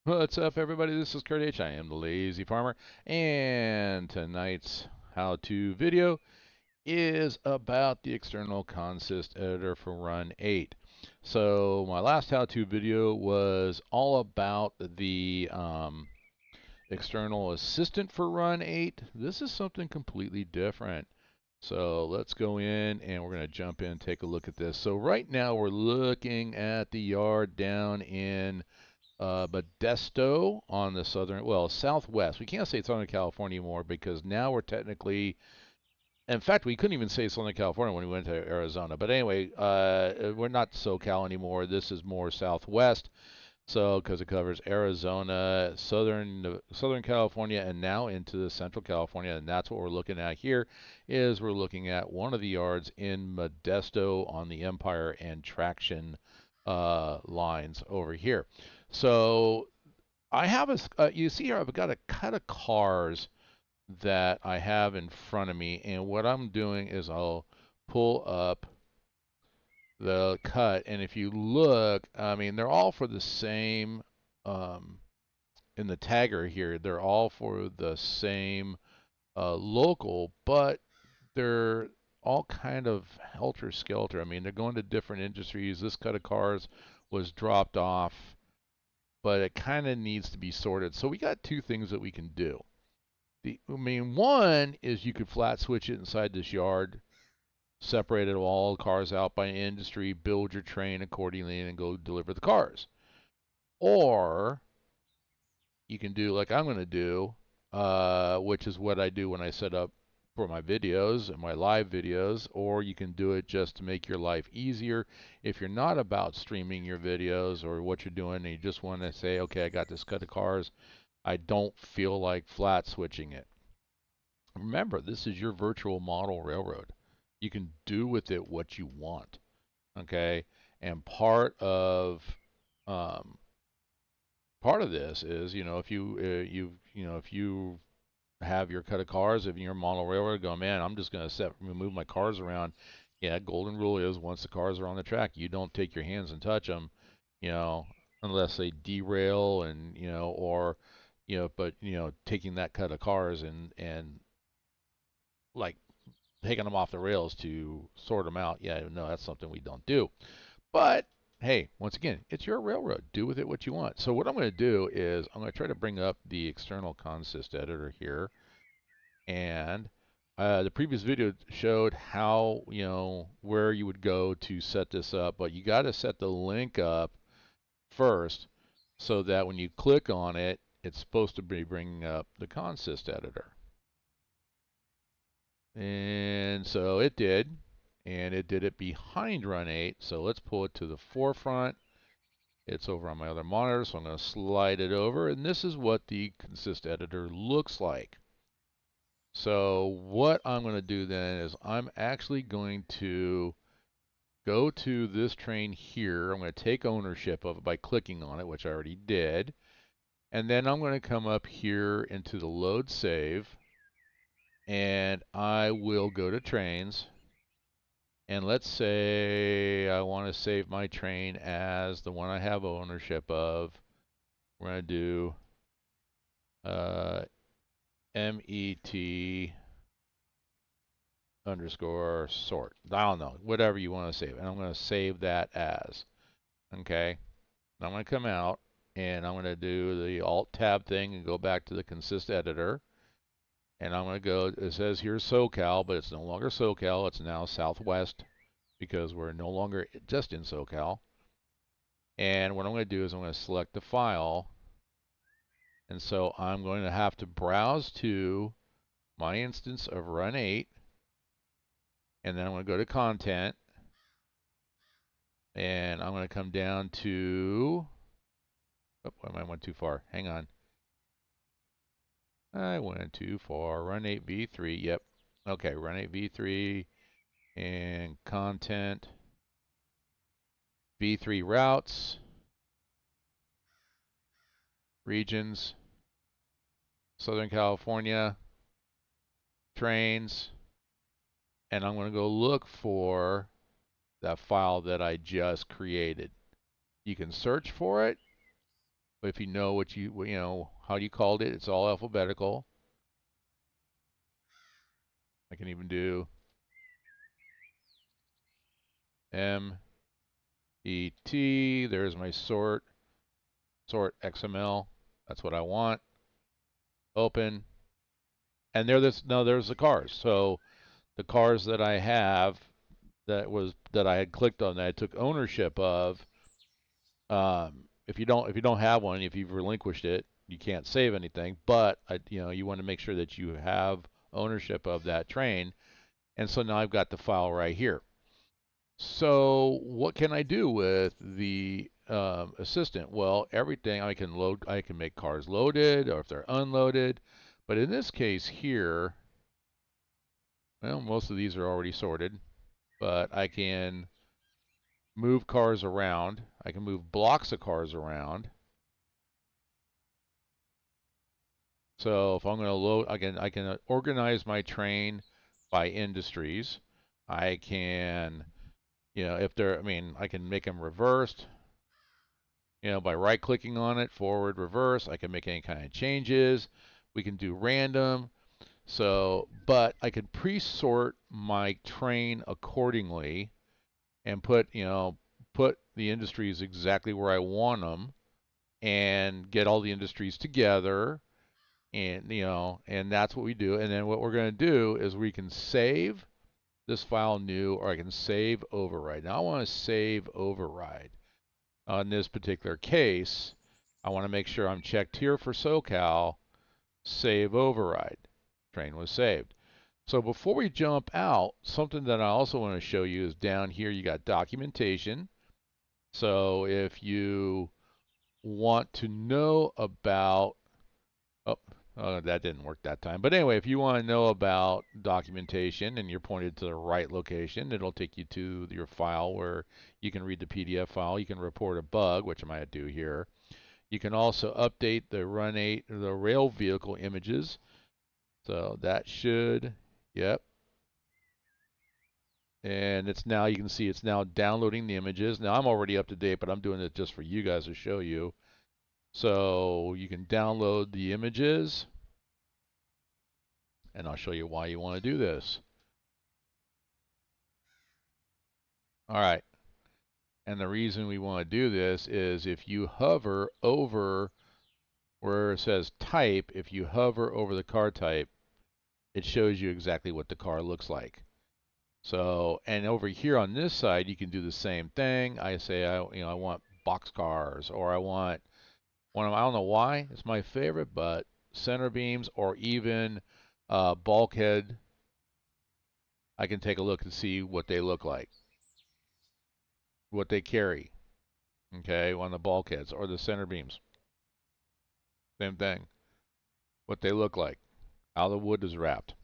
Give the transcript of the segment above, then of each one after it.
What's up, everybody? This is Kurt H. I am the Lazy Farmer, and tonight's how-to video is about the external consist editor for Run8. So my last how-to video was all about the external assistant for Run8. This is something completely different. So let's go in and we're going to jump in and take a look at this. So right now we're looking at the yard down in Modesto on the southwest. We can't say Southern California anymore because now we're technically, in fact, we couldn't even say Southern California when we went to Arizona. But anyway, we're not SoCal anymore. This is more Southwest. So, because it covers Arizona, Southern California, and now into the Central California, and that's what we're looking at here. Is we're looking at one of the yards in Modesto on the Empire and Traction lines over here. So I have you see here, I've got a cut of cars that I have in front of me, and what I'm doing is I'll pull up the cut, and if you look, I mean, they're all for the same, um, in the tagger here, they're all for the same local, but they're all kind of helter-skelter. I mean, they're going to different industries. This cut of cars was dropped off, but it kind of needs to be sorted. So we got two things that we can do. One is you could flat switch it inside this yard, separate it all cars out by industry, build your train accordingly, and go deliver the cars. Or you can do like I'm going to do, which is what I do when I set up for my videos and my live videos, or you can do it just to make your life easier. If you're not about streaming your videos or what you're doing and you just want to say, okay, I got this cut of cars, I don't feel like flat switching it. Remember, this is your virtual model railroad. You can do with it what you want, okay? And um, part of this is, if if you have your cut of cars, if you're a model railroad, go, man, I'm just going to move my cars around. Yeah, golden rule is once the cars are on the track, you don't take your hands and touch them, you know, unless they derail and or but taking that cut of cars and like taking them off the rails to sort them out. Yeah, no, that's something we don't do. But hey, once again, it's your railroad. Do with it what you want. So what I'm going to do is I'm going to try to bring up the external consist editor here. And the previous video showed how, where you would go to set this up. But you got to set the link up first so that when you click on it, it's supposed to be bringing up the consist editor. And so it did, and it did it behind Run8. So let's pull it to the forefront. It's over on my other monitor, so I'm going to slide it over, and this is what the consist editor looks like. So what I'm going to do then is I'm actually going to go to this train here. I'm going to take ownership of it by clicking on it, which I already did. And then I'm going to come up here into the load save, and I will go to trains. And let's say I want to save my train as the one I have ownership of. We're going to do MET underscore sort. I don't know, whatever you want to save. And I'm going to save that as. Okay. I'm going to come out and I'm going to do the Alt Tab thing and go back to the consist editor. And I'm going to go, it says here SoCal, but it's no longer SoCal. It's now Southwest because we're no longer just in SoCal. And what I'm going to do is I'm going to select the file. And so I'm going to have to browse to my instance of Run8. And then I'm going to go to content. And I'm going to come down to, oh, I went too far. Hang on. I went too far. Run8 v3. Yep. Okay, Run8 v3 and content. v3 routes. Regions. Southern California. Trains. And I'm going to go look for that file that I just created. You can search for it, if you know what how you called it, it's all alphabetical. I can even do MET. There's my sort XML. That's what I want. Open. And there's the cars. So the cars that I have that I had clicked on that I took ownership of. If you don't have one, if you've relinquished it, you can't save anything. But you want to make sure that you have ownership of that train. And so now I've got the file right here. So what can I do with the assistant? Well, everything I can make cars loaded or if they're unloaded. But in this case here, well, most of these are already sorted, but I can move cars around. I can move blocks of cars around. So if I'm going to load, I can organize my train by industries. I can, if they're, I can make them reversed, by right-clicking on it, forward, reverse. I can make any kind of changes. We can do random. So, but I can pre-sort my train accordingly and put the industries exactly where I want them and get all the industries together and that's what we do. And then what we're going to do is we can save this file new, or I can save override. Now I want to save override. In this particular case, I want to make sure I'm checked here for SoCal, save override. Train was saved. So before we jump out, something that I also want to show you is down here you got documentation. So if you want to know about, oh, that didn't work that time. But anyway, if you want to know about documentation and you're pointed to the right location, it'll take you to your file where you can read the PDF file. You can report a bug, which I might do here. You can also update the Run8, the rail vehicle images. So that should, yep. And it's now, you can see it's now downloading the images. Now I'm already up to date, but I'm doing it just for you guys to show you. So you can download the images, and I'll show you why you want to do this. All right. And the reason we want to do this is if you hover over where it says type, if you hover over the car type, it shows you exactly what the car looks like. So, and over here on this side, you can do the same thing. I say, I want box cars, or I want one of them. I don't know why it's my favorite, but center beams or even bulkhead. I can take a look and see what they look like, what they carry. Okay, on the bulkheads or the center beams. Same thing. What they look like, how the wood is wrapped.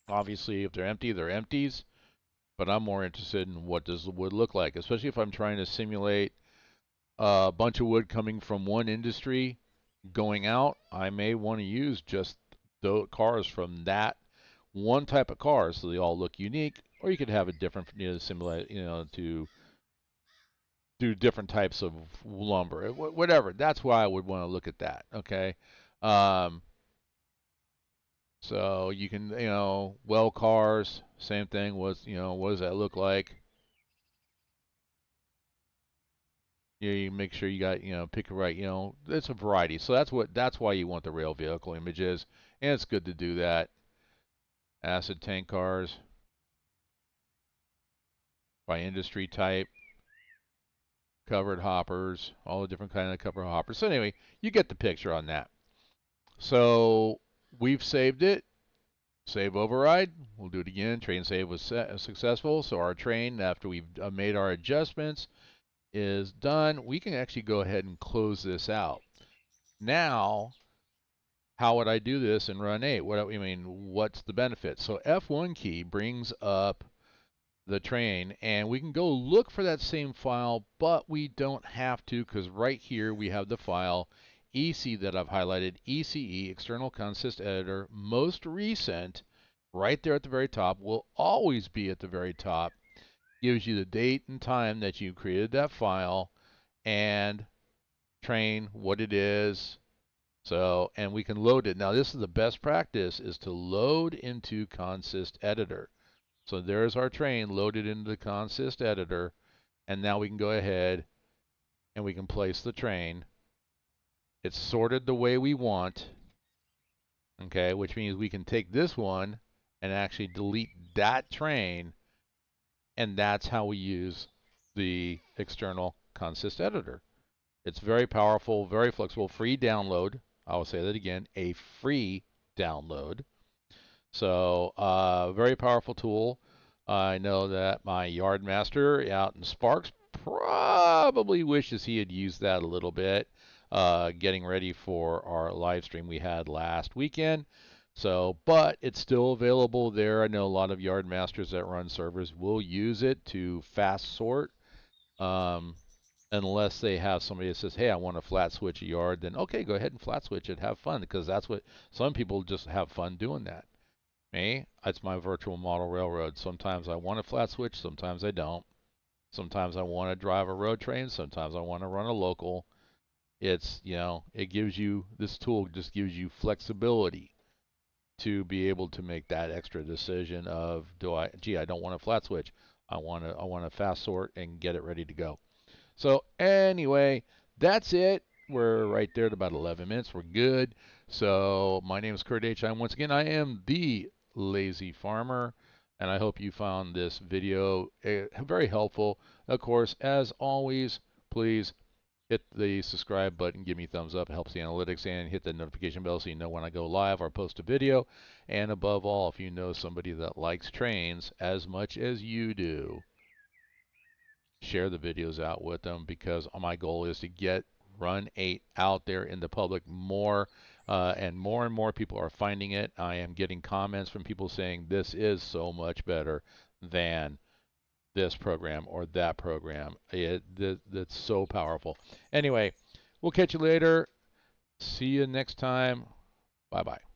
Obviously, if they're empty, they're empties. But I'm more interested in what does the wood look like, especially if I'm trying to simulate a bunch of wood coming from one industry going out. I may want to use just the cars from that one type of car, so they all look unique. Or you could have a different, simulate, to do different types of lumber, whatever. That's why I would want to look at that. Okay. Um, so you can, well cars, same thing. What does that look like? You make sure you got, pick a right, it's a variety. So that's why you want the rail vehicle images, and it's good to do that. Acid tank cars by industry type, covered hoppers, all the different kind of covered hoppers. So anyway, you get the picture on that. So we've saved it. Save override. We'll do it again. Train save was successful. So our train, after we've made our adjustments, is done. We can actually go ahead and close this out. Now, how would I do this in Run8? What's the benefit? So F1 key brings up the train, and we can go look for that same file, but we don't have to because right here we have the file EC that I've highlighted, ECE, External Consist Editor, most recent, right there at the very top, will always be at the very top. Gives you the date and time that you created that file and train, what it is. So, and we can load it. Now, this is the best practice, is to load into Consist Editor. So there's our train loaded into the Consist Editor, and now we can go ahead and we can place the train. It's sorted the way we want, okay, which means we can take this one and actually delete that train, and that's how we use the external Consist Editor. It's very powerful, very flexible, free download. I will say that again, a free download. So, very powerful tool. I know that my yard master out in Sparks probably wishes he had used that a little bit, getting ready for our live stream we had last weekend. So, but it's still available there. I know a lot of yard masters that run servers will use it to fast sort. Um, unless they have somebody that says, "Hey, I want to flat switch a yard," then okay, go ahead and flat switch it. Have fun, because that's what some people just have fun doing that. Me, it's my virtual model railroad. Sometimes I want to flat switch, sometimes I don't. Sometimes I want to drive a road train, sometimes I want to run a local. It's, it gives you, this tool just gives you flexibility to be able to make that extra decision of, I don't want to flat switch. I want to fast sort and get it ready to go. So anyway, that's it. We're right there at about 11 minutes. We're good. So my name is Kurt H. And once again, I am the Lazy Farmer, and I hope you found this video very helpful. Of course, as always, please hit the subscribe button, give me a thumbs up. It helps the analytics, and hit the notification bell so you know when I go live or post a video. And above all, if you know somebody that likes trains as much as you do, share the videos out with them, because my goal is to get Run8 out there in the public more, and more people are finding it. I am getting comments from people saying this is so much better than this program or that program. That's so powerful. Anyway, we'll catch you later. See you next time. Bye bye.